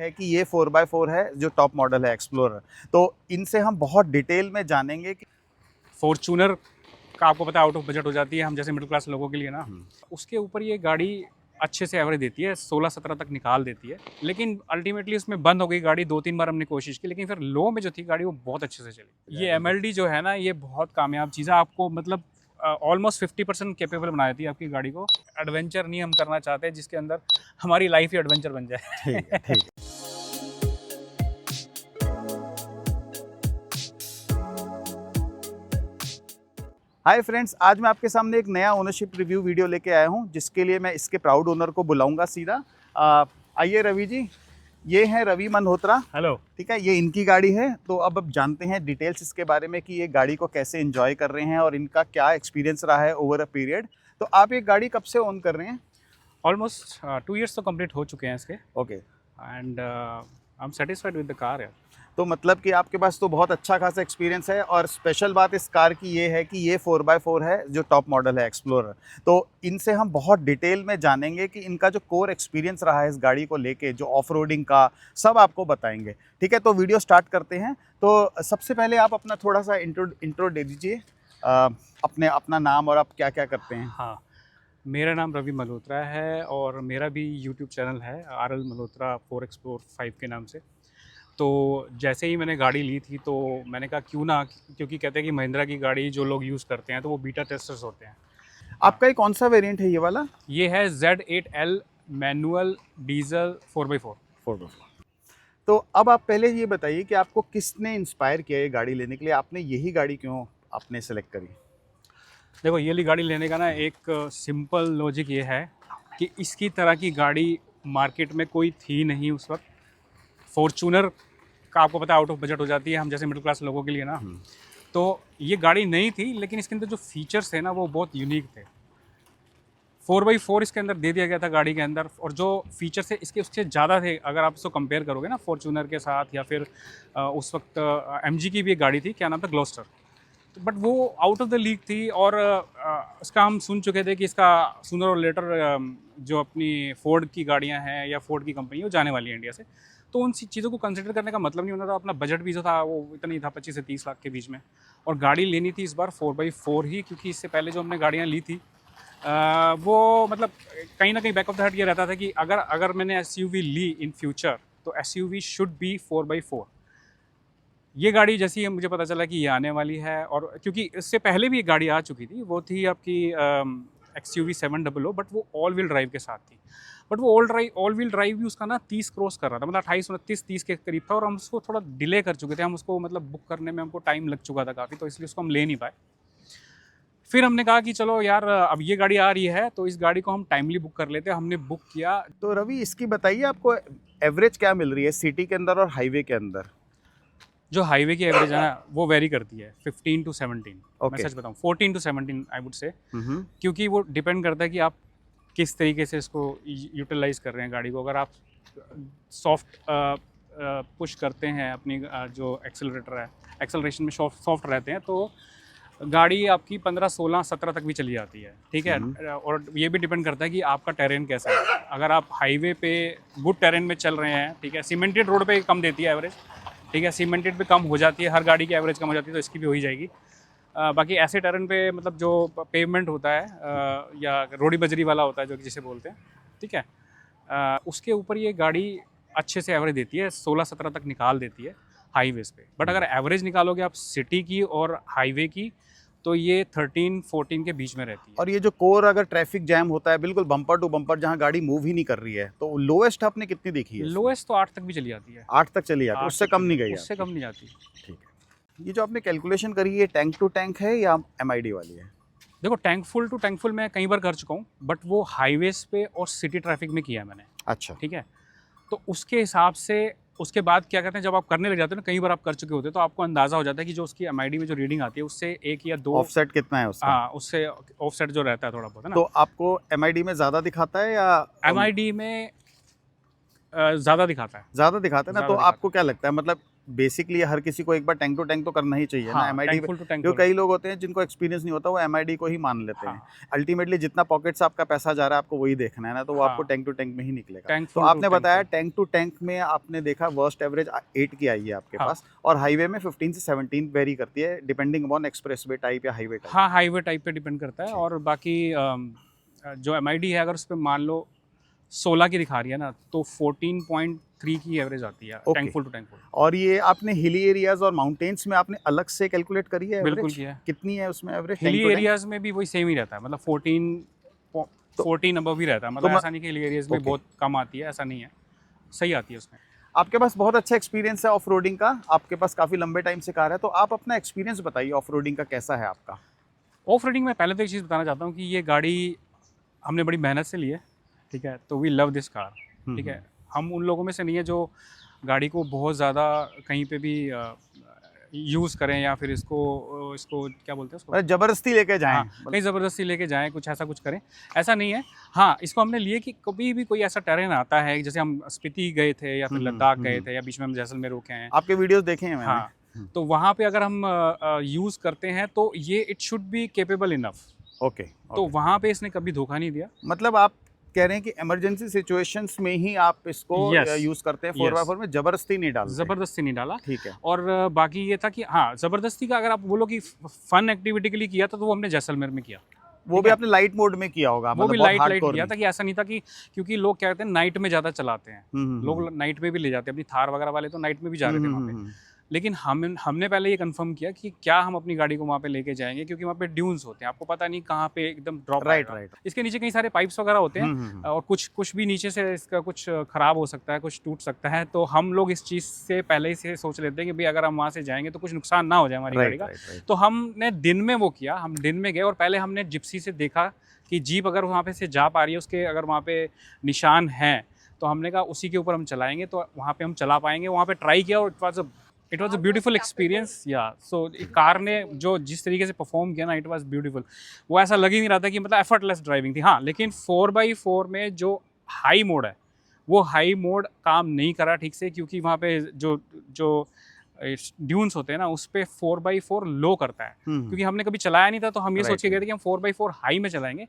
है कि ये 4x4 है जो टॉप मॉडल है एक्सप्लोरर। तो इनसे हम बहुत डिटेल में जानेंगे कि फॉर्च्यूनर का आपको पता है आउट ऑफ बजट हो जाती है हम जैसे मिडिल क्लास लोगों के लिए ना। उसके ऊपर ये गाड़ी अच्छे से एवरेज देती है, 16-17 तक निकाल देती है। लेकिन अल्टीमेटली उसमें बंद हो गई गाड़ी, 2-3 बार हमने कोशिश की, लेकिन फिर लो में जो थी गाड़ी वो बहुत अच्छे से चली। ये MLD जो है ना, ये बहुत कामयाब चीज़ है। आपको मतलब ऑलमोस्ट 50% कैपेबल बना देती है आपकी गाड़ी को। एडवेंचर नहीं हम करना चाहते जिसके अंदर हमारी लाइफ ही एडवेंचर बन जाए। ठीक है, ठीक है। हाय फ्रेंड्स, आज मैं आपके सामने एक नया ओनरशिप रिव्यू वीडियो लेके आया हूं, जिसके लिए मैं इसके प्राउड ओनर को बुलाऊंगा सीधा। आइए रवि जी, ये हैं रवि मल्होत्रा। हेलो। ठीक है, ये इनकी गाड़ी है। तो अब जानते हैं डिटेल्स इसके बारे में कि ये गाड़ी को कैसे एंजॉय कर रहे हैं और इनका क्या एक्सपीरियंस रहा है ओवर अ पीरियड। तो आप ये गाड़ी कब से ओन कर रहे हैं? ऑलमोस्ट 2 इयर्स तो कंप्लीट हो चुके हैं इसके। Okay. And I am satisfied with the car. तो मतलब कि आपके पास तो बहुत अच्छा खासा एक्सपीरियंस है। और स्पेशल बात इस कार की ये है कि ये 4x4 है जो टॉप मॉडल है एक्सप्लोरर। तो इनसे हम बहुत डिटेल में जानेंगे कि इनका जो कोर एक्सपीरियंस रहा है इस गाड़ी को लेके, जो ऑफ रोडिंग का, सब आपको बताएंगे। ठीक है, तो वीडियो स्टार्ट करते हैं। तो सबसे पहले आप अपना थोड़ा सा इंट्रो दे दीजिए, अपना नाम और आप क्या क्या करते हैं। हाँ, मेरा नाम रवि मल्होत्रा है और मेरा भी यूट्यूब चैनल है RL मल्होत्रा 4Explore 5 के नाम से। तो जैसे ही मैंने गाड़ी ली थी तो मैंने कहा क्यों ना, क्योंकि कहते हैं कि महिंद्रा की गाड़ी जो लोग यूज़ करते हैं तो वो बीटा टेस्टर्स होते हैं। आपका ये कौन सा वेरिएंट है ये वाला? ये है Z8L manual diesel 4x4। 4x4। तो अब आप पहले ये बताइए कि आपको किसने इंस्पायर किया ये गाड़ी लेने के लिए? आपने यही गाड़ी क्यों आपने सेलेक्ट करी? देखो, ये वाली गाड़ी लेने का ना एक सिंपल लॉजिक ये है कि इसकी तरह की गाड़ी मार्केट में कोई थी नहीं उस वक्त। फॉर्च्यूनर का आपको पता है आउट ऑफ बजट हो जाती है हम जैसे मिडिल क्लास लोगों के लिए ना। तो ये गाड़ी नहीं थी, लेकिन इसके अंदर जो फीचर्स थे ना वो बहुत यूनिक थे। 4x4 इसके अंदर दे दिया गया था गाड़ी के अंदर, और जो फीचर्स थे इसके उससे ज़्यादा थे अगर आप इसको कंपेयर करोगे ना फॉर्च्यूनर के साथ, या फिर उस वक्त MG की भी एक गाड़ी थी, क्या नाम था, ग्लोस्टर। तो बट वो आउट ऑफ द लीग थी, और इसका हम सुन चुके थे कि इसका सूनर और लेटर जो अपनी फोर्ड की गाड़ियाँ हैं या फोर्ड की कंपनी वो जाने वाली है इंडिया से। तो उन चीज़ों को कंसिडर करने का मतलब नहीं होता था। अपना बजट भी जो था वो इतना ही था, 25 से 30 लाख के बीच में। और गाड़ी लेनी थी इस बार 4x4 ही, क्योंकि इससे पहले जो हमने गाड़ियाँ ली थी वो मतलब कहीं ना कहीं बैक ऑफ द हेड ये रहता था कि अगर मैंने SUV ली इन फ्यूचर तो SUV शुड बी 4x4। ये गाड़ी जैसी मुझे पता चला कि ये आने वाली है, और क्योंकि इससे पहले भी एक गाड़ी आ चुकी थी, वो थी आपकी XUV 700, बट वो ऑल व्हील ड्राइव के साथ थी। बट वो ऑल व्हील ड्राइव भी उसका ना 30 क्रॉस कर रहा था, मतलब 28-29-30 के करीब था, और हम उसको थोड़ा डिले कर चुके थे। हम उसको मतलब बुक करने में हमको टाइम लग चुका था काफ़ी, तो इसलिए उसको हम ले नहीं पाए। फिर हमने कहा कि चलो यार, अब ये गाड़ी आ रही है तो इस गाड़ी को हम टाइमली बुक कर लेते हैं। हमने बुक किया। तो रवि, इसकी बताइए आपको एवरेज क्या मिल रही है सिटी के अंदर और हाईवे के अंदर? जो हाईवे की एवरेज है ना वो वेरी करती है 15 to 17। मैं Okay. सच बताऊं 14 to 17 आई वुड से, क्योंकि वो डिपेंड करता है कि आप किस तरीके से इसको यूटिलाइज कर रहे हैं गाड़ी को। अगर आप सॉफ्ट पुश करते हैं अपनी जो एक्सेलरेटर है, एक्सेलरेशन में सॉफ्ट रहते हैं, तो गाड़ी आपकी 15, 16, 17 तक भी चली जाती है। ठीक है, और ये भी डिपेंड करता है कि आपका टेरेन कैसा है। अगर आप हाईवे पे गुड टेरेन में चल रहे हैं, ठीक है, सीमेंटेड रोड पे कम देती है एवरेज, ठीक है, सीमेंटेड पे कम हो जाती है, हर गाड़ी की एवरेज कम हो जाती है, तो इसकी भी हो ही जाएगी। बाकी ऐसे टेरेन पे मतलब जो पेवमेंट होता है या रोडी बजरी वाला होता है जो जिसे बोलते हैं, ठीक है, उसके ऊपर ये गाड़ी अच्छे से एवरेज देती है, 16-17 तक निकाल देती है हाईवेज पे। बट अगर एवरेज निकालोगे आप सिटी की और हाईवे की, तो ये 13-14 के बीच में रहती है। और ये जो कोर अगर ट्रैफिक जैम होता है बिल्कुल बम्पर टू बम्पर, जहाँ गाड़ी मूव ही नहीं कर रही है, तो लोएस्ट आपने कितनी देखी है? लोएस्ट तो 8 तक भी चली जाती है। 8 तक चली जाती है, उससे कम नहीं गई? उससे कम नहीं जाती। ठीक है। ये जो आपने कैलकुलेशन करी है टैंक टू टैंक है या MID वाली है? देखो, tank full to tank full मैं कई बार कर चुका हूँ, बट वो हाईवेज पे और सिटी ट्रैफिक में किया है मैंने। अच्छा। ठीक है, तो उसके हिसाब से उसके बाद क्या कहते हैं, जब आप करने लग जाते हो ना, कई बार आप कर चुके होते हो, तो आपको अंदाज़ा हो जाता है कि जो उसकी MID में जो रीडिंग आती है उससे 1 या 2 ऑफसेट कितना है उसका? हाँ, उससे ऑफसेट जो रहता है थोड़ा बहुत है ना। तो आपको MID में ज़्यादा दिखाता है या MID में ज़्यादा दिखाता है। ज़्यादा दिखाता है ना? तो ज़्यादा आपको क्या लगता है, मतलब बेसिकली हर किसी को एक बार टैंक टू टैंक तो करना ही चाहिए ना हाँ, MID. Tank full to tank जो फुल। कई लोग होते हैं जिनको एक्सपीरियंस नहीं होता, वो एमआईडी को ही मान लेते हैं। हाँ, अल्टीमेटली जितना पॉकेट से आपका पैसा जा रहा है आपको वही देखना है ना, तो वो आपको हाँ, टैंक टू टैंक में ही निकलेगा। टैंक तो फुल टू आपने टैंक बताया फुल। टैंक टू टैंक में आपने देखा वर्स्ट एवरेज 8 की आई है आपके हाँ। पास, और हाईवे में 15 से 17 वेरी करती है डिपेंडिंग अपॉन एक्सप्रेसवे टाइप या हाईवे टाइप। हाँ, हाईवे टाइप पे डिपेंड करता है। ठीक। और बाकी जो एमआईडी है अगर उस पे मान लो 16 की दिखा रही है ना, तो 14.3 की एवरेज आती है okay. Tank full to tank full. और ये आपने हिली एरियाज और माउंटेन्स में आपने अलग से कैलकुलेट करी है बिल्कुल एवरेज? किया है। कितनी है उसमें एवरेज हिली एरियाज में भी वही सेम ही रहता है, मतलब 14 अबव ही रहता है। मतलब ऐसा नहीं कि हिली एरियाज में ओके। बहुत कम आती है, ऐसा नहीं है, सही आती है उसमें। आपके पास बहुत अच्छा एक्सपीरियंस है ऑफ रोडिंग का, आपके पास काफ़ी लंबे टाइम से कार है, तो आप अपना एक्सपीरियंस बताइए ऑफ रोडिंग का कैसा है आपका? ऑफ रोडिंग में पहले तो एक चीज़ बताना चाहता हूँ कि ये गाड़ी हमने बड़ी मेहनत से ली है, ठीक है। तो वी लव दिस कार, ठीक है। हम उन लोगों में से नहीं है जो गाड़ी को बहुत ज़्यादा कहीं पे भी यूज़ करें या फिर इसको क्या बोलते हैं उसको, मतलब जबरदस्ती लेके जाएं? हाँ, कहीं ज़बरदस्ती लेके जाएँ, कुछ ऐसा कुछ करें, ऐसा नहीं है। हाँ, इसको हमने लिए कि कभी भी कोई ऐसा टेरेन आता है, जैसे हम स्पीति गए थे या फिर लद्दाख गए थे या बीच में हम जैसलमेर रुके हैं। आपके वीडियोस देखे हैं मैंने। हाँ, तो वहाँ पे अगर हम यूज़ करते हैं तो ये it should be capable enough. Okay. तो वहाँ पे इसने कभी धोखा नहीं दिया। मतलब आप कह रहे हैं कि इमरजेंसी सिचुएशंस में ही आप इसको Yes. यूज करते हैं, 4x4 में जबरदस्ती नहीं डालते? ज़बरदस्ती नहीं डाला। ठीक है। और बाकी ये था कि हाँ, ज़बरदस्ती का अगर आप बोलो कि फन एक्टिविटी के लिए किया था तो वो हमने जैसलमेर में किया। वो भी आपने लाइट मोड में किया होगा? वो भी बहुत लाइट hardcore किया नहीं। था कि ऐसा नहीं था कि, क्योंकि लोग क्या कहते हैं नाइट में ज़्यादा चलाते हैं, लोग नाइट में भी ले जाते हैं, अपनी थार वगैरह वाले तो नाइट में भी जा रहे थे वहाँ पे। लेकिन हमने पहले ये कंफर्म किया कि क्या हम अपनी गाड़ी को वहाँ पे लेके जाएंगे, क्योंकि वहाँ पे ड्यून्स होते हैं, आपको पता नहीं कहाँ पे एकदम ड्रॉप राइट आएगा। राइट। इसके नीचे कई सारे पाइप्स वगैरह होते हैं और कुछ भी नीचे से इसका कुछ ख़राब हो सकता है, कुछ टूट सकता है। तो हम लोग इस चीज़ से पहले ही से सोच लेते हैं कि भाई अगर हम वहाँ से जाएंगे तो कुछ नुकसान ना हो जाए हमारी गाड़ी का। तो हमने दिन में वो किया, हम दिन में गए और पहले हमने जिप्सी से देखा कि जीप अगर वहाँ पे से जा पा रही है, उसके अगर वहाँ पे निशान हैं तो हमने कहा उसी के ऊपर हम चलाएंगे तो वहाँ पे हम चला पाएंगे। वहाँ पे ट्राई किया और it was a beautiful experience. या सो कार ने जो जिस तरीके से परफॉर्म किया ना, इट वाज ब्यूटीफुल। वो ऐसा लग ही नहीं रहा था कि मतलब एफर्टलेस ड्राइविंग थी। हाँ, लेकिन 4x4 में जो हाई मोड है वो हाई मोड काम नहीं करा ठीक से, क्योंकि वहाँ पे जो ड्यून्स होते हैं ना उस पे 4x4 लो करता है। क्योंकि हमने कभी चलाया नहीं था तो हम ये सोच के गए थे कि हम 4x4 हाई में चलाएंगे,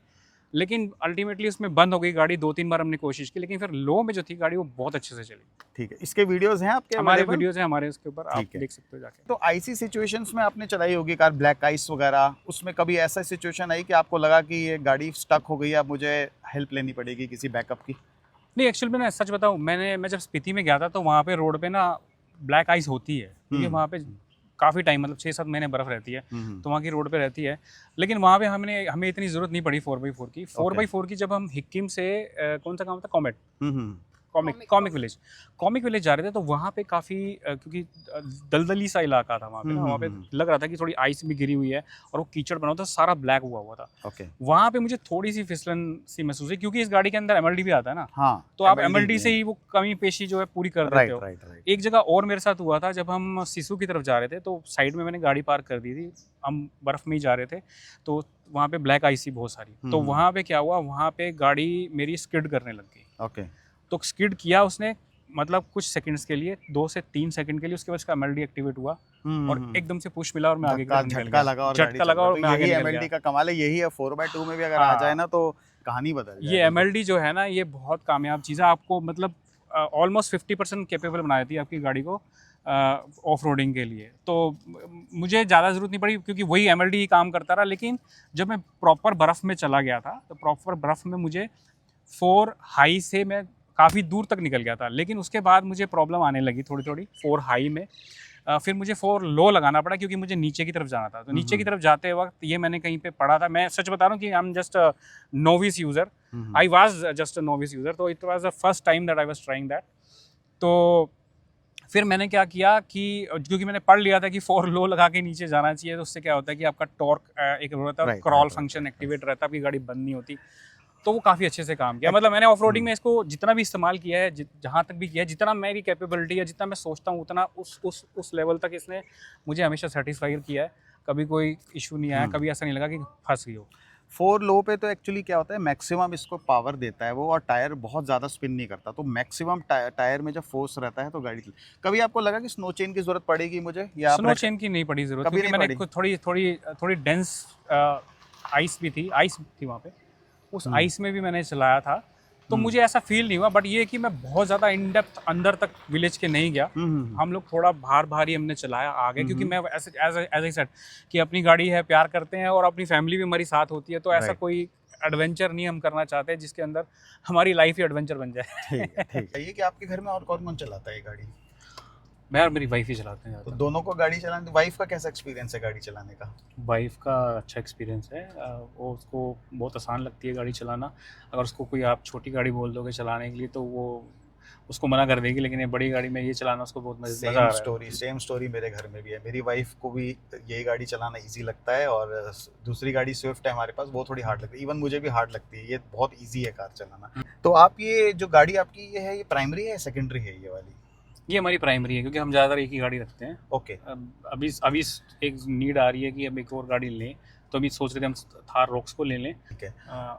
लेकिन अल्टीमेटली उसमें बंद हो गई गाड़ी। 2-3 बार हमने कोशिश की, लेकिन फिर लो में जो थी गाड़ी वो बहुत अच्छे से चली। ठीक है, इसके वीडियोस हैं आपके? हमारे वीडियोस हैं हमारे उसके ऊपर, आप ठीक है। देख सकते हो जाके। तो आईसी सिचुएशंस में आपने चलाई होगी कार, ब्लैक आइस वगैरह, उसमें कभी ऐसा सिचुएशन आई कि आपको लगा कि ये गाड़ी स्टक हो गई है, अब मुझे हेल्प लेनी पड़ेगी किसी बैकअप की? नहीं, एक्चुअल में ना सच बताऊँ, मैं जब स्पीति में गया था तो वहाँ पे रोड पे ना ब्लैक आइस होती है, क्योंकि वहाँ पे काफ़ी टाइम मतलब 6-7 महीने बर्फ़ रहती है, तो वहाँ की रोड पे रहती है। लेकिन वहाँ पे हमें इतनी ज़रूरत नहीं पड़ी 4x4 की। 4x4 की जब हम हिक्किम से कौन सा गाँव था, कॉमेट, कॉमिक विलेज जा रहे थे, तो वहाँ पे काफ़ी क्योंकि दलदली सा इलाका था वहाँ पे ना, वहाँ पे लग रहा था कि थोड़ी आइस भी गिरी हुई है और वो कीचड़ बना हुआ था, सारा ब्लैक हुआ था। ओके। वहाँ पे मुझे थोड़ी सी फिसलन सी महसूस हुई, क्योंकि इस गाड़ी के अंदर एमएलडी भी आता है ना। हाँ, तो आप एमएलडी से ही वो कमी पेशी जो है पूरी कर देते हो। राइट। एक जगह और मेरे साथ हुआ था, जब हम सिसु की तरफ जा रहे थे तो साइड में मैंने गाड़ी पार्क कर दी थी, हम बर्फ़ में ही जा रहे थे, तो वहाँ पे ब्लैक आइस थी बहुत सारी। तो वहाँ पे क्या हुआ, वहाँ पे गाड़ी मेरी स्किड करने लग गई। ओके। तो स्किड किया उसने, मतलब कुछ सेकंड्स के लिए, 2 से 3 सेकंड के लिए, उसके बाद उसका एमएलडी एक्टिवेट हुआ और एकदम से पुश मिला और मैं आगे झटका लगा और झटका लगा और मैं आगे निकल एमएलडी गया। का कमाल है, यही है 4x2 में भी अगर आ जाए ना तो कहानी बदल जाए। ये एमएलडी जो है ना, ये बहुत कामयाब चीज़ है। आपको मतलब ऑलमोस्ट 50% कैपेबल बना देती है आपकी गाड़ी को ऑफ रोडिंग के लिए। तो मुझे ज़्यादा ज़रूरत नहीं पड़ी, क्योंकि वही एमएलडी ही काम करता रहा। लेकिन जब मैं प्रॉपर बर्फ़ में चला गया था तो प्रॉपर बर्फ़ में मुझे 4 हाई से मैं काफ़ी दूर तक निकल गया था, लेकिन उसके बाद मुझे प्रॉब्लम आने लगी थोड़ी 4 हाई में। फिर मुझे 4 लो लगाना पड़ा, क्योंकि मुझे नीचे की तरफ जाना था। तो नीचे की तरफ जाते वक्त ये मैंने कहीं पे पढ़ा था, मैं सच बता रहा हूँ कि I am just a novice user, I was just a novice user, तो it was the first time that I was trying that. तो फिर मैंने क्या किया कि क्योंकि मैंने पढ़ लिया था कि 4 लो लगा के नीचे जाना चाहिए, तो उससे क्या होता है कि आपका टॉर्क एक रहता है, क्रॉल फंक्शन एक्टिवेट रहता है, आपकी गाड़ी बंद नहीं होती। तो वो काफ़ी अच्छे से काम किया। मतलब मैंने ऑफ रोडिंग में इसको जितना भी इस्तेमाल किया है, जहाँ तक भी किया है, जितना मेरी कैपेबिलिटी है, जितना मैं सोचता हूँ, उतना उस लेवल तक इसने मुझे हमेशा सेटिस्फाई किया है। कभी कोई इशू नहीं आया, कभी ऐसा नहीं लगा कि फंस गई हो। 4 लो पे तो एक्चुअली क्या होता है, मैक्सिमम इसको पावर देता है वो, और टायर बहुत ज़्यादा स्पिन नहीं करता, तो मैक्सिमम टायर में जब फोर्स रहता है तो गाड़ी कभी आपको लगा कि स्नो चेन की ज़रूरत पड़ेगी मुझे, या स्नो चेन की नहीं पड़ी ज़रूरत, कभी क्योंकि नहीं मैंने पड़ी? थोड़ी थोड़ी थोड़ी डेंस आइस थी वहाँ पे, उस आइस में भी मैंने चलाया था, तो मुझे ऐसा फील नहीं हुआ। बट ये कि मैं बहुत ज़्यादा इन डेप्थ अंदर तक विलेज के नहीं गया, हम लोग थोड़ा बाहर ही हमने चलाया आगे, क्योंकि मैं ऐसे एज आई सेड कि अपनी गाड़ी है, प्यार करते हैं, और अपनी फैमिली भी हमारी साथ होती है, तो ऐसा Right. कोई एडवेंचर नहीं हम करना चाहते जिसके अंदर हमारी लाइफ ही एडवेंचर बन जाए। ठीक है, ठीक है। ये कि आपके घर में और कौन कौन चलाता है ये गाड़ी? मैं और मेरी वाइफ ही चलाते हैं तो ज़्यादा। दोनों को गाड़ी चलाने, वाइफ का कैसा एक्सपीरियंस है गाड़ी चलाने का? वाइफ का अच्छा एक्सपीरियंस है, वो उसको बहुत आसान लगती है गाड़ी चलाना। अगर उसको कोई आप छोटी गाड़ी बोल दोगे चलाने के लिए तो वो उसको मना कर देगी, लेकिन ये बड़ी गाड़ी में ये चलाना उसको बहुत मज़ा आ रहा है। सेम स्टोरी मेरे घर में भी है। मेरी वाइफ को भी यही गाड़ी चलाना इजी लगता है, और दूसरी गाड़ी स्विफ्ट है हमारे पास, वो थोड़ी हार्ड लगती है, इवन मुझे भी हार्ड लगती है। ये बहुत इजी है कार चलाना। तो आप ये जो गाड़ी आपकी ये है, ये प्राइमरी है सेकेंडरी है ये वाली? ये हमारी प्राइमरी है, क्योंकि हम ज़्यादातर एक ही गाड़ी रखते हैं। ओके। अभी एक नीड आ रही है कि अब एक और गाड़ी लें, तो अभी सोच रहे थे हम थार रॉक्स को ले लें। ठीक है।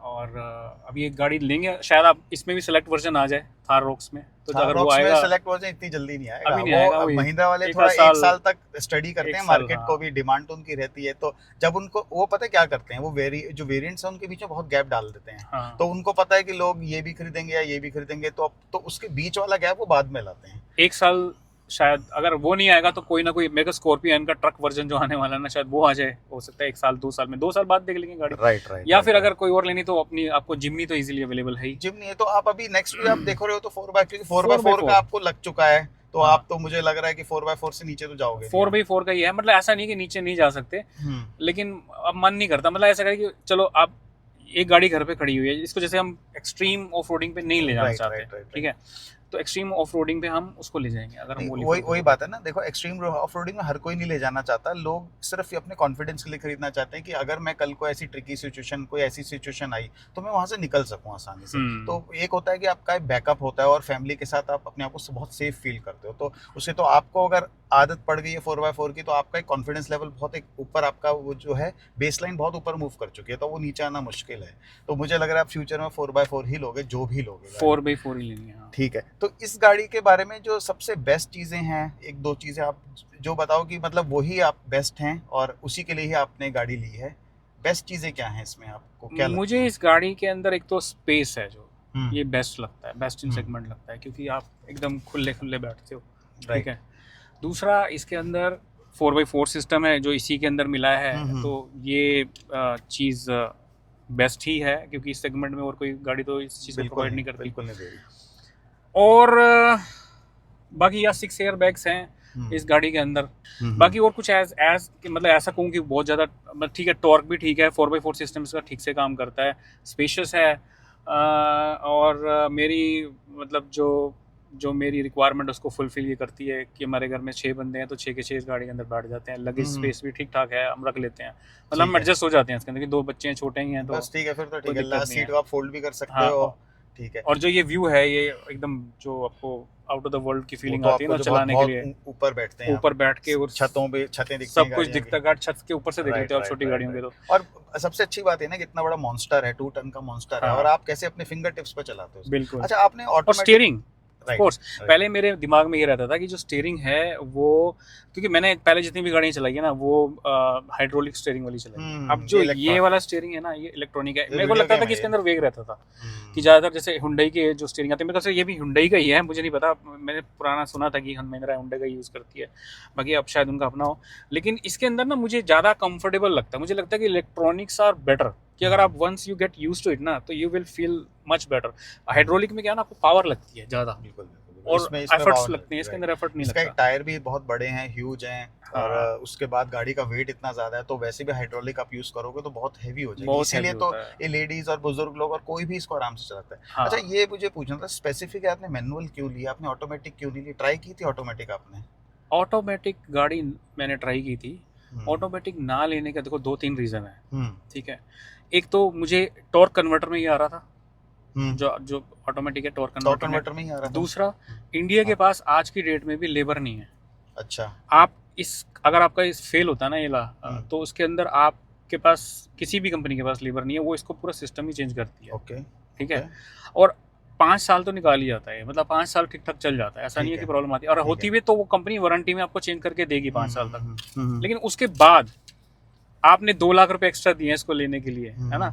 और अभी एक गाड़ी लेंगे, शायद आप इसमें भी सेलेक्ट वर्जन आ जाए थार रॉक्स में, तो अगर वो आएगा। सेलेक्ट वर्जन इतनी जल्दी नहीं आएगा, अभी नहीं आएगा, वो वही महिंद्रा वाले एक थोड़ा साल- एक साल तक स्टडी करते एक हैं साल, मार्केट हाँ। को भी, डिमांड तो उनकी रहती है, तो जब उनको वो पता है क्या करते हैं, वो जो वेरिएंट्स हैं उनके बीच में बहुत गैप डाल देते हैं। हाँ। तो उनको पता है कि लोग ये भी खरीदेंगे या ये भी खरीदेंगे, तो अब तो उसके बीच वाला गैप वो बाद में लाते हैं। एक साल शायद, अगर वो नहीं आएगा तो कोई ना कोई मेगा स्कॉर्पियन का ट्रक वर्जन जो आने वाला है ना, शायद वो आ जाए, हो सकता है 1 साल 2 साल में, 2 साल बाद देख लेंगे गाड़ी। राइट। या फिर अगर कोई और लेनी तो अपनी आपको जिम्नी तो इजीली अवेलेबल है ही। जिम नहीं है तो आप अभी नेक्स्ट भी आप देख रहे हो तो 4x, क्योंकि 4x4 का आपको लग चुका है, तो हाँ। आप तो मुझे लग रहा है कि 4x4 से नीचे तो जाओगे। 4x4 का ही है, मतलब ऐसा नहीं कि नीचे नहीं जा सकते, लेकिन अब मन नहीं करता, मतलब ऐसा करें कि चलो आप एक गाड़ी घर पे खड़ी हुई है, इसको जैसे हम एक्सट्रीम ऑफ रोडिंग पे नहीं ले जाना चाहते, ठीक है, तो एक्सट्रीम ऑफ रोडिंग पे हम उसको ले जाएंगे। अगर हम वही बात है ना, देखो एक्सट्रीम ऑफ रोडिंग में हर कोई नहीं ले जाना चाहता, लोग सिर्फ अपने कॉन्फिडेंस के लिए खरीदना चाहते हैं कि अगर मैं कल को ऐसी ट्रिकी सिचुएशन, कोई ऐसी सिचुएशन आई तो मैं वहां से निकल सकूं आसानी से। तो एक होता है कि आपका बैकअप होता है, और फैमिली के साथ आप अपने आप को बहुत सेफ फील करते हो, तो उससे तो आपको अगर आदत पड़ गई है 4x4 की, तो आपका एक कॉन्फिडेंस लेवल बहुत एक ऊपर, आपका वो जो है बेसलाइन बहुत ऊपर मूव कर चुकी है, तो वो नीचे आना मुश्किल है। तो मुझे लग रहा है आप फ्यूचर में 4x4 ही लोगे, जो भी लोगे 4x4 ही लेनी है। ठीक है। तो इस गाड़ी के बारे में जो सबसे बेस्ट चीज़ें हैं, एक दो चीज़ें आप जो बताओ कि मतलब वही आप बेस्ट हैं और उसी के लिए ही आपने गाड़ी ली है। बेस्ट चीज़ें क्या हैं इसमें, आपको क्या लगता मुझे है? इस गाड़ी के अंदर एक तो स्पेस है जो ये बेस्ट लगता है, बेस्ट इन सेगमेंट लगता है, क्योंकि आप एकदम खुले बैठते हो, ठीक है। दूसरा, इसके अंदर 4x4 सिस्टम है जो इसी के अंदर मिला है, तो ये चीज़ बेस्ट ही है, क्योंकि इस सेगमेंट में और कोई गाड़ी तो इस चीज़ को प्रोवाइड नहीं करती। बिल्कुल नहीं दे रही। और बाकी या 6 एयर बैग्स हैं इस गाड़ी के अंदर। बाकी और कुछ एज मतलब ऐसा कहूँ कि बहुत ज़्यादा ठीक है, टॉर्क भी ठीक है, 4x4 सिस्टम इसका ठीक से काम करता है, स्पेशियस है, और मेरी मतलब जो मेरी रिक्वायरमेंट उसको फुलफिल ये करती है कि हमारे घर में 6 बंदे हैं तो 6 के 6 इस गाड़ी के अंदर बैठ जाते हैं। लगेज स्पेस भी ठीक ठाक है, हम रख लेते हैं, मतलब हम एडजस्ट हो जाते हैं इसके अंदर, कि 2 बच्चे हैं, छोटे ही हैं, तो बस ठीक है, फिर तो ठीक है, दिक्कत लास्ट नहीं सीट है। को आप फोल्ड भी कर सकते हाँ, हो। ठीक है। और जो ये व्यू है, ये एकदम जो आपको आउट ऑफ द वर्ल्ड की फीलिंग वो तो आती है ना आपको जो चलाने के लिए, ऊपर बैठते हैं, ऊपर बैठ के, और छतों पे छतें दिखती हैं, सब कुछ गाड़ियों दिखता की। है, छत के ऊपर से देख लेते हो आप राइट, छोटी राइट, गाड़ियों के तो। और सबसे अच्छी बात है ना कि इतना बड़ा मॉन्स्टर है, 2 टन का मॉन्स्टर है, हाँ। और आप कैसे अपने फिंगर टिप्स पे चलाते हो। बिल्कुल। अच्छा, आपने और automatic steering, of Right, course, right. पहले मेरे दिमाग में ये रहता था कि जो स्टीयरिंग है वो, क्योंकि मैंने पहले जितनी भी गाड़ियाँ चलाई है ना वो हाइड्रोलिक स्टीयरिंग वाली चलाई है। अब जो ये वाला स्टीयरिंग है ना, ये इलेक्ट्रॉनिक है। मेरे को लगता था कि इसके अंदर वेग रहता था, कि ज़्यादातर जैसे हुंडई के जो स्टीयरिंग आते हैं, मेरे ख्याल से ये भी हुंडई का ही है, मुझे नहीं पता, मैंने पुराना सुना था कि महिंद्रा हुंडई का यूज़ करती है, बाकी अब शायद उनका अपना हो। लेकिन इसके अंदर ना मुझे ज़्यादा कंफर्टेबल लगता है, मुझे लगता है कि इलेक्ट्रॉनिक्स आर बेटर, कि अगर आप once you get use to it ना, तो you will feel much better. Hydraulic में क्या ना, आपको पावर लगती है ज़्यादा, बिल्कुल, और इसमें एफर्ट्स power लगते हैं, इसके अंदर एफर्ट नहीं इसका लगता। टायर भी बहुत बड़े हैं, ह्यूज हैं, हाँ। और उसके बाद गाड़ी का वेट इतना ज़्यादा है, तो वैसे भी हाइड्रोलिक आप यूज़ करोगे तो बहुत हैवी हो जाएगी, बहुत इसीलिए heavy तो होता है। ये लेडीज़ और बुजुर्ग लोग और कोई भी इसको आराम से चलाता है। हाँ। अच्छा, ये मुझे पूछना था, स्पेसिफिक है, आपने मैनुअल क्यों लिया, आपने ऑटोमेटिक क्यों नहीं ली? ट्राई की थी ऑटोमेटिक आपने? ऑटोमेटिक गाड़ी मैंने ट्राई की थी, ऑटोमेटिक ना लेने का देखो 2-3 रीज़न है, ठीक है। एक तो मुझे टॉर्क कन्वर्टर में ही आ रहा था, जो ऑटोमेटिक है टॉर्क कन्वर्टर में ही आ रहा था। दूसरा, इंडिया के पास आज की डेट में भी लेबर नहीं है। अच्छा। आप अगर आपका इस फेल होता है ना ये ला, तो उसके अंदर आप के पास, किसी भी कंपनी के पास लीवर नहीं है, वो इसको पूरा सिस्टम ही चेंज करती है। ओके, ठीक है, और 5 साल तो निकाल ही जाता है, मतलब 5 साल ठीक ठाक चल जाता है, ऐसा ठीक नहीं है कि है, प्रॉब्लम आती है, और ठीक होती है। भी तो वो कंपनी वारंटी में आपको चेंज करके देगी 5 साल तक। हम्म, लेकिन उसके बाद आपने 2 लाख रुपए एक्स्ट्रा दिए हैं इसको लेने के लिए, है ना,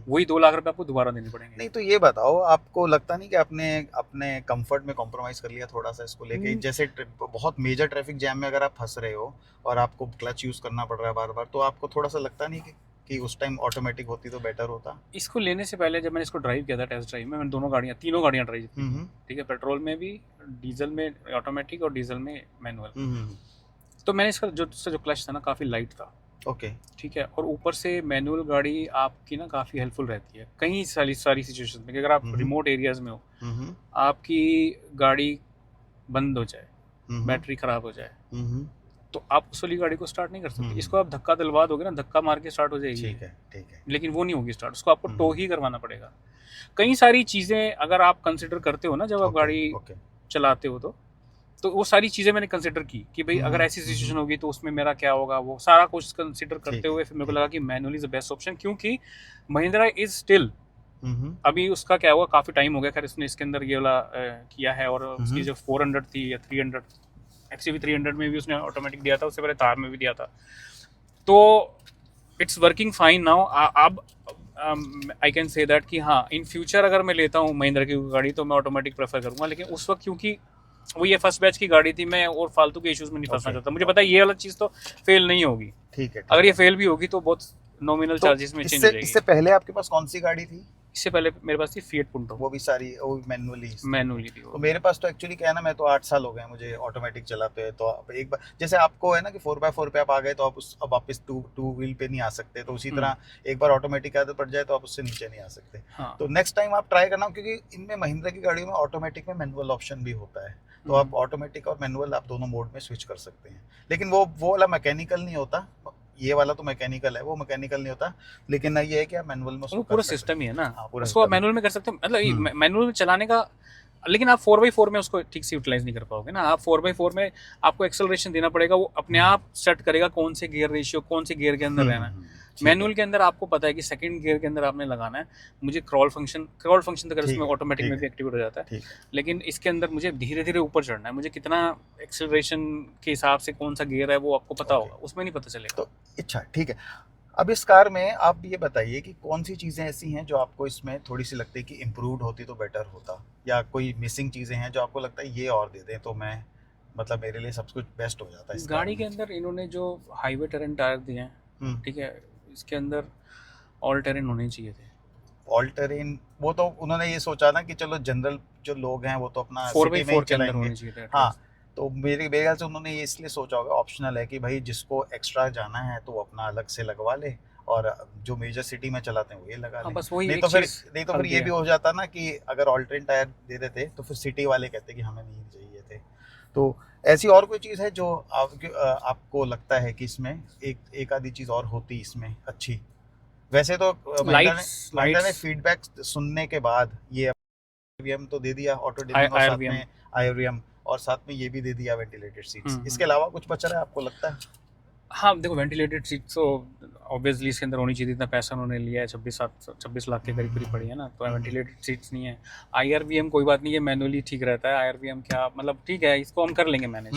वही 2 लाख रुपए आपको दोबारा देने पड़ेंगे। नहीं तो ये बताओ, आपको लगता नहीं कि आपने अपने कंफर्ट में कॉम्प्रोमाइज कर लिया थोड़ा सा इसको लेके? जैसे बहुत मेजर ट्रैफिक जैम में अगर आप फंस रहे हो और आपको क्लच यूज करना पड़ रहा है बार बार, तो आपको थोड़ा सा लगता नहीं कि उस टाइम ऑटोमेटिक होती तो बेटर होता? इसको लेने से पहले जब मैंने इसको ड्राइव किया था टेस्ट ड्राइव में, मैंने तीनों गाड़ियाँ ड्राइव की, ठीक है, पेट्रोल में भी, डीजल में ऑटोमेटिक और डीजल में मैनुअल। तो मैंने इसका जो क्लच था ना काफ़ी लाइट था। ओके, ठीक है, और ऊपर से मैनुअल गाड़ी आपकी ना काफ़ी हेल्पफुल रहती है कई सारी सिचुएशन में, कि अगर आप रिमोट एरियाज में हो, आपकी गाड़ी बंद हो जाए, बैटरी खराब हो जाए, तो आप उस वाली गाड़ी को स्टार्ट नहीं कर सकते। इसको आप धक्का दिलवा दोगे ना, धक्का मार के स्टार्ट हो जाएगी। ठीक है, ठीक है। लेकिन वो नहीं होगी स्टार्ट, उसको आपको टो ही करवाना पड़ेगा। कई सारी चीज़ें अगर आप कंसिडर करते हो ना जब आप गाड़ी चलाते हो, तो वो सारी चीज़ें मैंने कंसिडर की कि भाई अगर ऐसी सिचुएशन होगी तो उसमें मेरा क्या होगा, वो सारा कुछ कंसिडर करते हुए फिर मेरे को लगा कि manual is the best option, क्योंकि महिंद्रा इज स्टिल, अभी उसका क्या हुआ, काफ़ी टाइम हो गया खैर इसने इसके अंदर ये वाला किया है, और उसकी जो 400 थी या 300, एक्चुअली 300 में भी उसने ऑटोमेटिक दिया था, उससे पहले थार में भी दिया था, तो इट्स वर्किंग फाइन नाउ। अब आई कैन से दैट कि हाँ, इन फ्यूचर अगर मैं लेता हूँ महिंद्रा की गाड़ी तो मैं ऑटोमेटिक प्रेफर करूँगा, लेकिन उस वक्त क्योंकि वो ये फर्स्ट बैच की गाड़ी थी, मैं और फालतू के इश्यूज में नहीं फंसना चाहता। मुझे पता है ये वाला चीज़ तो फेल नहीं होगी। ठीक है, अगर ये फेल भी होगी तो बहुत नॉमिनल चार्जेस में चेंज हो जाएगी। इससे पहले आपके पास कौन सी गाड़ी थी? इससे पहले मेरे पास थी फिएट पुंटो, वो भी सारी वो मैनुअली थी। तो मेरे पास तो एक्चुअली क्या है ना, मैं तो 8 साल हो गए मुझे ऑटोमेटिक चलाते हुए, तो अब एक बार जैसे आपको है ना कि 4x4 पे आप आ गए तो आप अब वापस टू व्हील पे नहीं आ सकते, तो उसी तरह एक बार ऑटोमेटिक आदत पड़ जाए तो आप उससे नीचे नहीं आ सकते। तो नेक्स्ट टाइम आप ट्राई करना, क्योंकि इनमें महिंद्रा की गाड़ियों में ऑटोमेटिक में मैनुअल ऑप्शन भी होता है, तो आप ऑटोमेटिक और मैनुअल आप दोनों मोड में स्विच कर सकते हैं। लेकिन वो वाला मैकेनिकल नहीं होता, ये वाला तो मैकेनिकल है, वो मैकेनिकल नहीं होता, लेकिन ये है कि आप मैनुअल में उसको पूरा सिस्टम ही है ना, पूरा उसको आप मैनुअल में कर सकते हैं, मतलब मैनुअल में चलाने का। लेकिन आप 4x4 में उसको ठीक से यूटिलाइज नहीं कर पाओगे ना। आप 4x4 में आपको एक्सेलरेशन देना पड़ेगा, वो अपने आप सेट करेगा कौन से गियर रेशियो, कौन से गियर के अंदर रहना है। मैनुअल के अंदर आपको पता है कि सेकंड गियर के अंदर आपने लगाना है, मुझे क्रॉल फंक्शन तक उसमें ऑटोमेटिक में भी एक्टिवेट हो जाता है, लेकिन इसके अंदर मुझे धीरे धीरे ऊपर चढ़ना है, मुझे कितना एक्सेलरेशन के हिसाब से कौन सा गियर है वो आपको पता होगा, उसमें नहीं पता चलेगा। तो अच्छा, ठीक है। अब इस कार में आप ये बताइए कि कौन सी चीज़ें ऐसी हैं जो आपको इसमें थोड़ी सी लगती है कि इम्प्रूव्ड होती तो बेटर होता, या कोई मिसिंग चीज़ें हैं जो आपको लगता है ये और दे दें तो मैं, मतलब मेरे लिए सब कुछ बेस्ट हो जाता है। इस गाड़ी के अंदर इन्होंने जो हाईवे टेरेन टायर दिए हैं, ठीक है, इसके अंदर ऑल टेरेन होने चाहिए थे। ऑल टेरेन वो तो उन्होंने ये सोचा ना कि चलो जनरल जो लोग हैं वो तो अपना 4x4 के अंदर होने चाहिए थे। हाँ, तो मेरे ख्याल से उन्होंने ये इसलिए सोचा होगा, ऑप्शनल है कि भाई जिसको एक्स्ट्रा जाना है तो वो अपना अलग से लगवा ले, और जो मेजर सिटी में चलाते हैं वो ये लगा ले। बस वही नहीं तो फिर ये भी हो जाता ना कि अगर ऑल्टरनेट टायर दे देते तो फिर सिटी वाले कहते कि हमें नहीं चाहिए थे। तो ऐसी और कोई चीज़ है जो आपको लगता है कि इसमें एक आधी चीज़ और होती इसमें अच्छी? वैसे तो महिंद्रा ने फीडबैक सुनने के बाद ये IRVM तो दे दिया, ऑटो डिमिंग, और साथ में IRVM, और साथ में ये भी दे दिया वेंटिलेटेड सीट्स। इसके अलावा कुछ बच रहा है आपको लगता है? हाँ देखो, वेंटिलेटेड सीट तो ऑब्वियसली इसके अंदर होनी चाहिए, इतना पैसा उन्होंने लिया है, 26 लाख के करीब पड़ी है ना, तो वेंटिलेटेड सीट्स नहीं है। IRVM कोई बात नहीं है, मैनुअली ठीक रहता है। IRVM क्या मतलब ठीक है, इसको हम कर लेंगे मैनेज,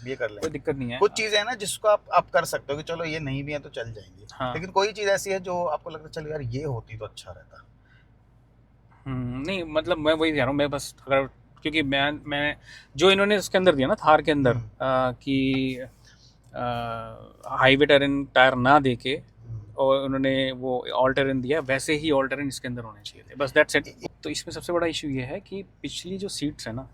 ये कर लेंगे, कोई दिक्कत नहीं है। कुछ चीज़ें हैं ना जिसको आप कर सकते हो कि चलो ये नहीं भी है तो चल जाएंगी। लेकिन कोई चीज़ ऐसी है जो आपको लगता है चलो यार ये होती तो अच्छा रहता? नहीं मतलब मैं वही कह रहा हूँ, मैं बस अगर, क्योंकि मैं जो इन्होंने उसके अंदर दिया ना थार के अंदर कि हाईवे टेरेन टायर ना देके और उन्होंने वो ऑल टेरेन दिया, वैसे ही ऑल टेरेन इसके अंदर होने चाहिए थे, बस दैट्स इट। तो इसमें सबसे बड़ा इशू ये है कि पिछली जो सीट्स है ना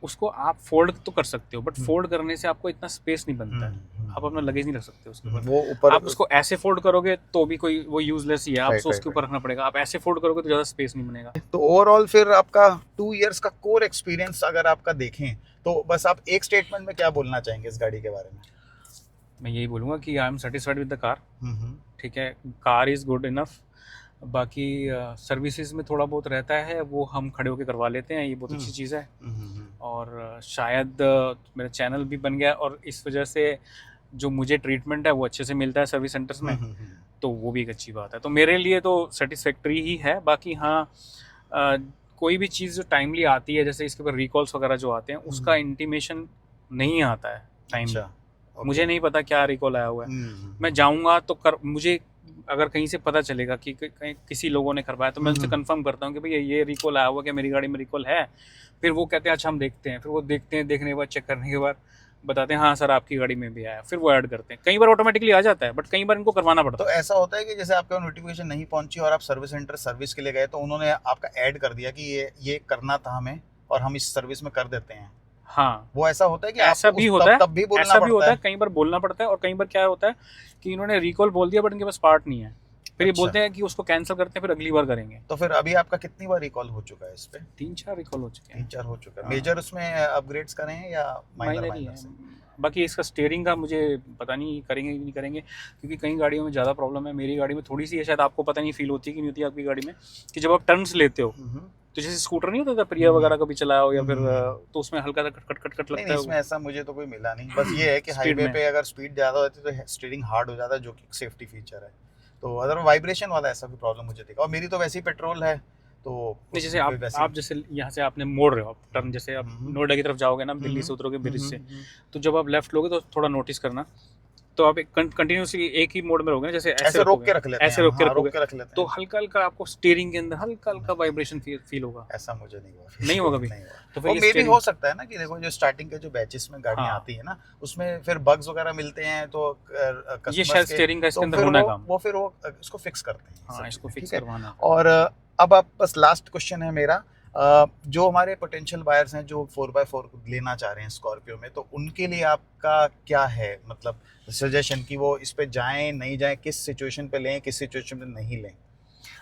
उसको आप फोल्ड तो कर सकते हो, बट फोल्ड करने से आपको इतना स्पेस नहीं बनता है, आप अपना लगेज नहीं रख सकते उसके ऊपर। वो ऊपर आप उसको ऐसे फोल्ड करोगे तो भी कोई वो यूजलेस ही है, आपको उसके ऊपर रखना पड़ेगा। आप ऐसे फोल्ड करोगे तो ज़्यादा स्पेस नहीं बनेगा। तो ओवरऑल फिर आपका 2 इयर्स का कोर एक्सपीरियंस अगर आपका देखें तो बस आप एक स्टेटमेंट में क्या बोलना चाहेंगे इस गाड़ी के बारे में? मैं यही बोलूँगा कि I am satisfied with the car. ठीक है, कार इज़ गुड इनफ। बाकी सर्विसेज में थोड़ा बहुत रहता है, वो हम खड़े होकर करवा लेते हैं, ये बहुत अच्छी चीज़ है। और शायद मेरा चैनल भी बन गया और इस वजह से जो मुझे ट्रीटमेंट है वो अच्छे से मिलता है सर्विस सेंटर्स में। तो वो भी एक अच्छी बात है। तो मेरे लिए तो सेटिस्फैक्ट्री ही है। बाकी हाँ, कोई भी चीज़ जो टाइमली आती है, जैसे इसके ऊपर रिकॉल्स वगैरह जो आते हैं, उसका इंटीमेशन नहीं आता है टाइमली। अच्छा, मुझे नहीं पता क्या रिकॉल आया हुआ है। मैं जाऊँगा तो मुझे अगर कहीं से पता चलेगा कि कहीं किसी लोगों ने करवाया, तो मैं उनसे कंफर्म करता हूँ कि भैया ये रिकॉल आया हुआ, क्या मेरी गाड़ी में रिकॉल है। फिर वो कहते हैं अच्छा हम देखते हैं। फिर वो देखते हैं, देखने के बाद चेक करने के बाद बताते हैं हाँ सर आपकी गाड़ी में भी आया। फिर वो ऐड करते हैं। कई बार ऑटोमेटिकली आ जाता है, बट कई बार इनको करवाना पड़ता तो है। ऐसा होता है कि जैसे आपका नोटिफिकेशन नहीं पहुंची और आप सर्विस सेंटर सर्विस के लिए गए, तो उन्होंने आपका ऐड कर दिया कि ये करना था हमें और हम इस सर्विस में कर देते हैं। हाँ, वो ऐसा होता है कि ऐसा आपको भी होता है, तब भी बोलना ऐसा भी पड़ता होता है। है। कई बार बोलना पड़ता है, और कई बार क्या होता है कि इन्होंने रिकॉल बोल दिया बट इनके पास पार्ट नहीं है। फिर ये अच्छा। बोलते हैं कि उसको कैंसिल करते हैं, फिर अगली बार करेंगे। तो फिर अभी आपका कितनी बार रिकॉल हो चुका है इस पे? 3-4 रिकॉल हो चुके हैं। 3-4 हो चुका है। हाँ। मेजर उसमें अपग्रेड्स करे हैं या माइनर माइनर ही है। से? बाकी इसका स्टीयरिंग का मुझे पता नहीं करेंगे कि नहीं करेंगे, क्योंकि कई गाड़ियों में ज़्यादा प्रॉब्लम है। मेरी गाड़ी में थोड़ी सी है, शायद आपको पता नहीं फील होती है कि नहीं होती है आपकी गाड़ी में, कि जब आप टर्न्स लेते हो तो जैसे स्कूटर नहीं होता था, प्रिया वगैरह कभी चलाया हो या फिर, तो उसमें हल्का सा कट कट कट नहीं लगता है। इसमें ऐसा मुझे तो कोई मिला नहीं। बस ये है कि स्पीड हाईवे में। पे अगर स्पीड ज़्यादा होती है तो स्टीयरिंग हार्ड हो जाता है, जो कि सेफ्टी फीचर है। तो अदर वाइब्रेशन वाला ऐसा कोई प्रॉब्लम मुझे दिखा। और मेरी तो वैसे ही पेट्रोल है, तो नहीं, जैसे आप जैसे यहाँ से आपने मोड़ रहे हो, आप टर्न जैसे आप नोएडा की तरफ जाओगे ना, दिल्ली से उतरोगे ब्रिज से, तो जब आप लेफ्ट लोगे तो थोड़ा नोटिस करना, तो आप कंटिन्यूसली एक ही मोड में रहोगे ना, जैसे ऐसे रोक के रख लेते हैं, ऐसे रोक के हाँ, रोक रखोगे, के रख लेते तो हैं। हल्का हल्का आपको स्टीयरिंग के अंदर हल्का हल्का वाइब्रेशन फील होगा। ऐसा मुझे नहीं हुआ। नहीं होगा कभी? नहीं हुआ। तो और फिर ये मे भी स्टीयरिंग, हो सकता है ना कि देखो जो स्टार्टिंग के जो बैचेस में गाड़ियां हाँ, आती है ना, उसमें फिर बग्स वगैरह मिलते हैं, तो ये कस्टमर्स शायद के, स्टीयरिंग का इसके तो अंदर फिर होना है काम। वो फिर वो इसको फिक्स करते हैं, हाँ, सब इसको चीजें, फिक्स ठीक है। करवाना है। और अब आप बस लास्ट क्वेश्चन है मेरा, जो हमारे पोटेंशियल बायर्स हैं जो 4x4 लेना चाह रहे हैं स्कॉर्पियो में, तो उनके लिए आपका क्या है मतलब सजेशन, कि वो इस पे जाएं नहीं जाएं, किस सिचुएशन पे लें, किस सिचुएशन पे नहीं लें?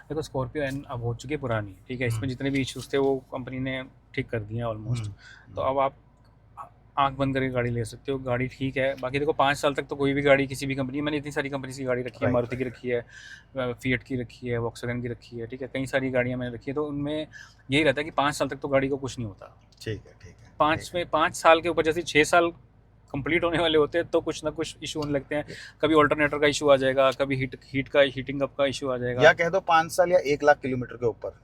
देखो, स्कॉर्पियो एन अब हो चुकी है पुरानी, ठीक है। इसमें जितने भी इश्यूज थे वो कंपनी ने ठीक कर दिए हैं ऑलमोस्ट। तो अब आप आंख बंद करके गाड़ी ले सकते हो, गाड़ी ठीक है। बाकी देखो 5 साल तक तो कोई भी गाड़ी किसी भी कंपनी, मैंने इतनी सारी कंपनी की गाड़ी रखी है, मारुति की रखी है, फिएट की रखी है, वॉक्सवैगन की रखी है, ठीक है, कई सारी गाड़ियाँ मैंने रखी है। तो उनमें यही रहता है कि 5 साल तक तो गाड़ी को कुछ नहीं होता। ठीक है, ठीक है। 5 साल के ऊपर जैसे 6 साल कंप्लीट होने वाले होते हैं तो कुछ ना कुछ इशू होने लगते हैं। कभी ऑल्टरनेटर का इशू आ जाएगा, कभी हीटिंग अप का इशू आ जाएगा, या कह दो 5 साल या 1 लाख किलोमीटर के ऊपर।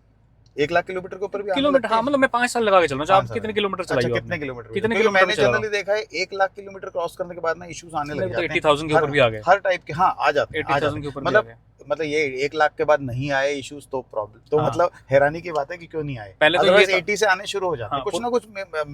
1 लाख किलोमीटर के ऊपर भी आने किलोमीटर। लगते हाँ, हैं? मतलब मैं 5 साल लगा के चल रहा हूँ। 5 आप साल कितने है। किलोमीटर अच्छा, चलाई हो कितने आपने? किलोमीटर? कितने क्योंकि किलोमीटर मैंने चला जनरली देखा है 1 लाख किलोमीटर क्रॉस करने के बाद ना इश्यूज आने लग मेरे को जाते हैं। 80,000 के ऊपर भी आ गए। हर टाइप के, हाँ, आ जाते हैं, आ 80,000 जाते के हैं। ऊपर भी आ गए। मतलब ये 1 लाख के बाद नहीं आए इश्यूज तो प्रॉब्लम, तो हाँ। मतलब हैरानी की बात है कि क्यों नहीं आए। पहले तो ये अदरवाइज था। 80 से आने शुरू हो जाते हैं, हाँ, कुछ ना कुछ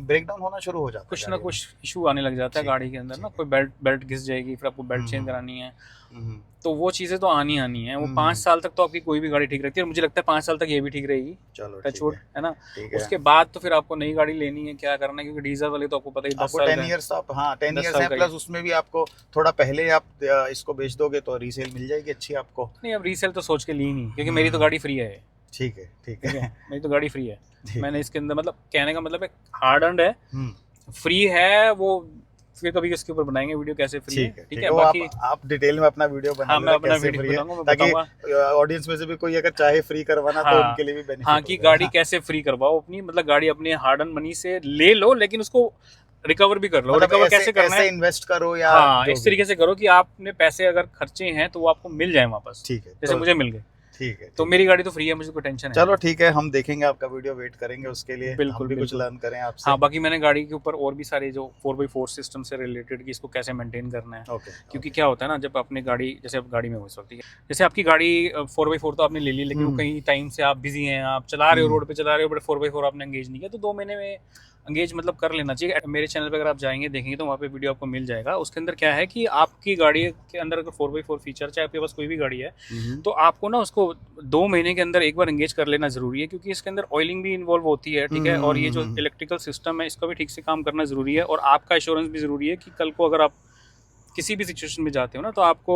ब्रेकडाउन होना शुरू हो जाता है कुछ ना गाड़ी में। कुछ इशू आने लग जाता है ठीक, गाड़ी के अंदर ना, ठीक कोई बेल्ट घिस जाएगी, फिर आपको बेल्ट चेंज करानी है, हम्म, तो वो चीज़ें तो आनी है। वो 5 साल तक तो आपकी कोई भी गाड़ी ठीक रहती है, और मुझे लगता है 5 साल तक ये भी ठीक रहेगी, चलो ठीक टचवुड, है, है ना। ठीक है। उसके बाद तो फिर आपको नई गाड़ी लेनी है, क्या करना है, क्योंकि डीजल वाले तो आपको पता ही 10 आपको साल 10 का है। ईयर्स आप, हाँ 10 10 ईयर्स साल है, का ही प्लस है। उसमें भी आपको थोड़ा पहले आप इसको बेच दोगे तो रीसेल मिल जाएगी अच्छी आपको। नहीं, अब रीसेल तो सोच के ली नहीं, क्योंकि मेरी तो गाड़ी फ्री है। ठीक है, ठीक ठीक है। है, मेरी तो गाड़ी फ्री है। ठीक मैंने है। इसके अंदर मतलब कहने का मतलब है हार्ड अर्न्ड है, हम्म, फ्री है वो। फिर कभी इसके ऊपर बनाएंगे वीडियो कैसे फ्री है, ठीक है, ठीक ठीक है। है। वो बाकी आप डिटेल में अपना वीडियो बना हाँ, मैं लेना अपना कैसे वीडियो फ्री है, बताऊंगा, मैं ताकि बताऊंगा। ऑडियंस में से भी कोई अगर चाहे फ्री करवाना तो हाँ, उनके लिए भी बेनिफिट हाँ, हो कि जाएगा। गाड़ी कैसे फ्री करवाओ अपनी, मतलब गाड़ी अपने हार्ड अर्न मनी से ले लो, लेकिन उसको रिकवर भी कर लो। मतलब रिकवर कैसे करना है, इन्वेस्ट करो या हाँ, जो इस भी। तरीके से करो कि आपने पैसे अगर खर्चे हैं तो वो आपको मिल जाए वापस, ठीक है, जैसे तो मुझे मिल गए। ठीक है, तो ठीक मेरी गाड़ी तो फ्री है, मुझे कोई टेंशन है है। चलो नहीं। ठीक है, हम देखेंगे आपका वीडियो, वेट करेंगे उसके लिए, बिल्कुल, हम भी कुछ बिल्कुल। लर्न करें आपसे। हाँ, बाकी मैंने गाड़ी के ऊपर और भी सारे जो 4x4 सिस्टम से रिलेटेड कि इसको कैसे मेंटेन करना है, ओके, क्योंकि क्या होता है ना, जब आपने गाड़ी, जैसे आप गाड़ी में हो इस वक्त, ठीक है, जैसे आपकी गाड़ी 4x4 तो आपने ले ली, लेकिन वो कई टाइम से आप बिजी हैं, आप चला रहे हो, रोड पे चला रहे हो, बट 4x4 आपने एंगेज नहीं किया, तो 2 महीने में एंगेज मतलब कर लेना चाहिए। मेरे चैनल पे अगर आप जाएंगे देखेंगे तो वहाँ पे वीडियो आपको मिल जाएगा। उसके अंदर क्या है कि आपकी गाड़ी के अंदर अगर 4x4 फीचर, चाहे आपके पास कोई भी गाड़ी है, तो आपको ना उसको 2 महीने के अंदर एक बार एंगेज कर लेना ज़रूरी है, क्योंकि इसके अंदर ऑयलिंग भी इन्वॉल्व होती है, ठीक है, और ये जो इलेक्ट्रिकल सिस्टम है इसका भी ठीक से काम करना ज़रूरी है, और आपका इंश्योरेंस भी ज़रूरी है कि कल को अगर आप किसी भी सिचुएशन में जाते हो ना, तो आपको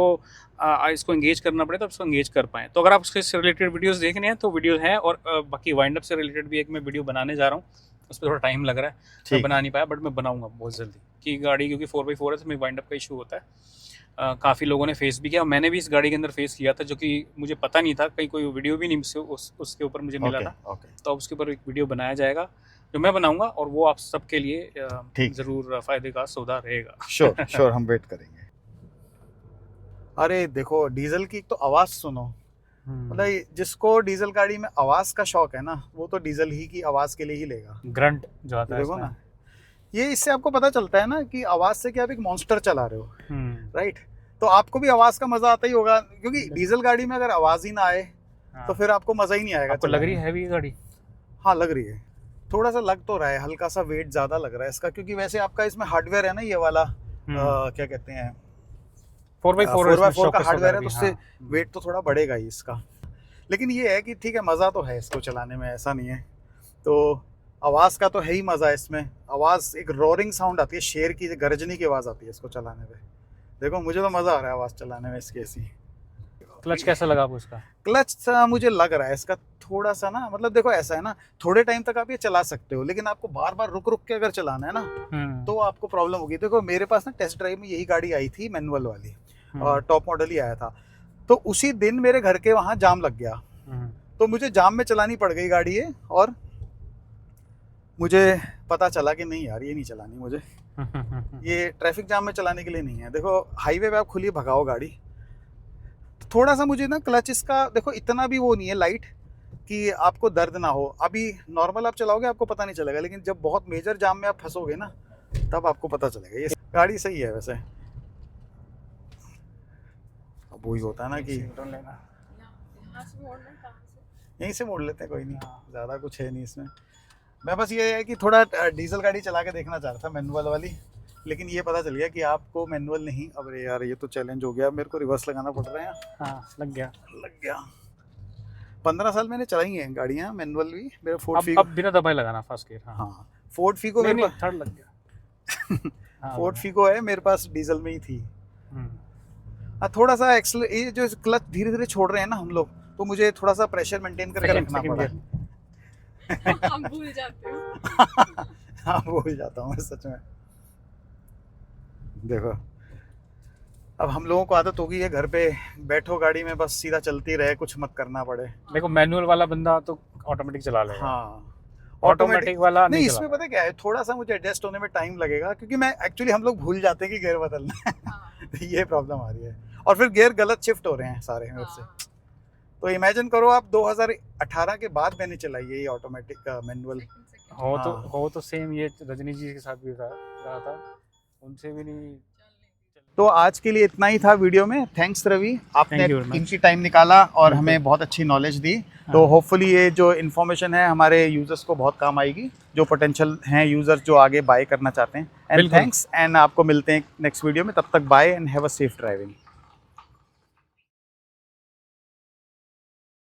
इसको एंगेज करना पड़े, तो आप इसको एंगेज कर पाएँ। तो अगर आप उसके रिलेटेड वीडियोज़ देखने हैं तो वीडियो हैं, और बाकी वाइंड अप से रिलेटेड भी एक मैं वीडियो बनाने जा रहा हूँ, उस पर थोड़ा टाइम लग रहा है, मैं बना नहीं पाया, बट मैं बनाऊंगा बहुत जल्दी। कि गाड़ी क्योंकि 4x4 है तो मैं वाइंड अप का इशू होता है, काफ़ी लोगों ने फेस भी किया, और मैंने भी इस गाड़ी के अंदर फेस किया था, जो कि मुझे पता नहीं था, कहीं कोई वीडियो भी नहीं उसके ऊपर मुझे मिला था। तो अब उसके ऊपर एक वीडियो बनाया जाएगा जो मैं बनाऊंगा, और वो आप सबके लिए ज़रूर फ़ायदे का सौदा रहेगा। श्योर, हम वेट करेंगे। अरे देखो डीजल की तो आवाज़ सुनो, मतलब जिसको डीजल गाड़ी में आवाज़ का शौक है ना, वो तो डीजल ही की आवाज़ के लिए ही लेगा। ग्रंट जो आता है देखो ना, ये इससे आपको पता चलता है ना कि आवाज़ से कि आप एक मॉन्स्टर चला रहे हो, राइट। तो आपको भी आवाज़ का मज़ा आता ही होगा, क्योंकि डीजल गाड़ी में अगर आवाज़ ही ना आए तो फिर आपको मज़ा ही नहीं आएगा। आपको लग रही है हैवी गाड़ी? हाँ लग रही है, थोड़ा सा लग तो रहा है, हल्का सा वेट ज़्यादा लग रहा है इसका, क्योंकि वैसे आपका इसमें हार्डवेयर है ना ये वाला, क्या कहते हैं 4x4 का हार्डवेयर है, तो उससे वेट तो थोड़ा बढ़ेगा ही इसका। लेकिन ये है कि ठीक है, मज़ा तो है इसको चलाने में, ऐसा नहीं है। तो आवाज़ का तो है ही मज़ा इसमें, आवाज़ एक रोरिंग साउंड आती है, शेर की गर्जनी की आवाज़ आती है इसको चलाने में। देखो मुझे तो मज़ा आ रहा है आवाज़ चलाने में इसकी ऐसी। क्लच कैसा लगा आपको इसका? क्लच सा मुझे लग रहा है इसका थोड़ा सा ना, मतलब देखो ऐसा है ना, थोड़े टाइम तक आप ये चला सकते हो, लेकिन आपको बार बार रुक रुक के अगर चलाना है ना तो आपको प्रॉब्लम होगी। देखो मेरे पास ना टेस्ट ड्राइव में यही गाड़ी आई थी मैनुअल वाली, और टॉप मॉडल ही आया था, तो उसी दिन मेरे घर के वहाँ जाम लग गया, तो मुझे जाम में चलानी पड़ गई गाड़ी ये, और मुझे पता चला कि नहीं यार ये नहीं चलानी मुझे, ये ट्रैफिक जाम में चलाने के लिए नहीं है। देखो हाईवे पे आप खुली भगाओ गाड़ी, तो थोड़ा सा मुझे ना क्लच इसका देखो इतना भी वो नहीं है लाइट कि आपको दर्द ना हो। अभी नॉर्मल आप चलाओगे आपको पता नहीं चलेगा, लेकिन जब बहुत मेजर जाम में आप फंसोगे ना तब आपको पता चलेगा। ये गाड़ी सही है वैसे, अब वही होता है ना कि यहीं से मोड़ लेते हैं, कोई नहीं, ज़्यादा कुछ है नहीं इसमें। मैं बस ये है कि थोड़ा डीजल गाड़ी चला के देखना चाह रहा था मैनुअल वाली, लेकिन ये पता चल गया कि आपको मैनुअल नहीं। अब यार ये तो चैलेंज हो गया, मेरे को रिवर्स लगाना पड़ रहा है। हाँ लग गया। 15 साल मैंने चलाई हैं गाड़ियाँ मैनुअल भी, मेरा फोर्ड अब फीगो। अब बिना दबाए लगाना फर्स्ट गियर। हाँ फोर्ड फीगो मेरे पास, थर्ड लग गया। फोर्ड फीगो है मेरे पास, डीजल में ही थी। थोड़ा सा एक्सेलर, ये जो क्लच धीरे धीरे छोड़ रहे हैं ना हम लोग, तो मुझे थोड़ा सा प्रेशर मेंटेन करके रखना पड़ा। हम भूल जाते हो। हाँ भूल जाता हूँ मैं सच में। देखो अब हम लोगों को आदत होगी है, घर पे बैठो गाड़ी में बस सीधा चलती रहे, कुछ मत करना पड़े। देखो मैनुअल वाला बंदा तो ऑटोमेटिक चला लेगा। हाँ ऑटोमेटिक वाला नहीं, इसमें पता क्या है, थोड़ा सा मुझे एडजस्ट होने में टाइम लगेगा, क्योंकि मैं एक्चुअली हम लोग भूल जाते हैं कि गियर बदलना है। ये प्रॉब्लम आ रही है, और फिर गियर गलत शिफ्ट हो रहे हैं सारे मेरे से। तो इमेजिन करो आप 2018 के बाद मैंने चलाई है ये ऑटोमेटिक मैनुअल। हो तो सेम ये रजनी जी के साथ भी रहा था, उनसे भी नहीं। तो आज के लिए इतना ही था वीडियो में। थैंक्स रवि, आपने कीमती टाइम निकाला और हमें बहुत अच्छी नॉलेज दी। तो होपफुली ये जो इन्फॉर्मेशन है हमारे यूजर्स को बहुत काम आएगी, जो पोटेंशियल हैं यूजर्स जो आगे बाय करना चाहते हैं। एंड थैंक्स, एंड आपको मिलते हैं नेक्स्ट वीडियो में, तब तक bye and have a safe driving.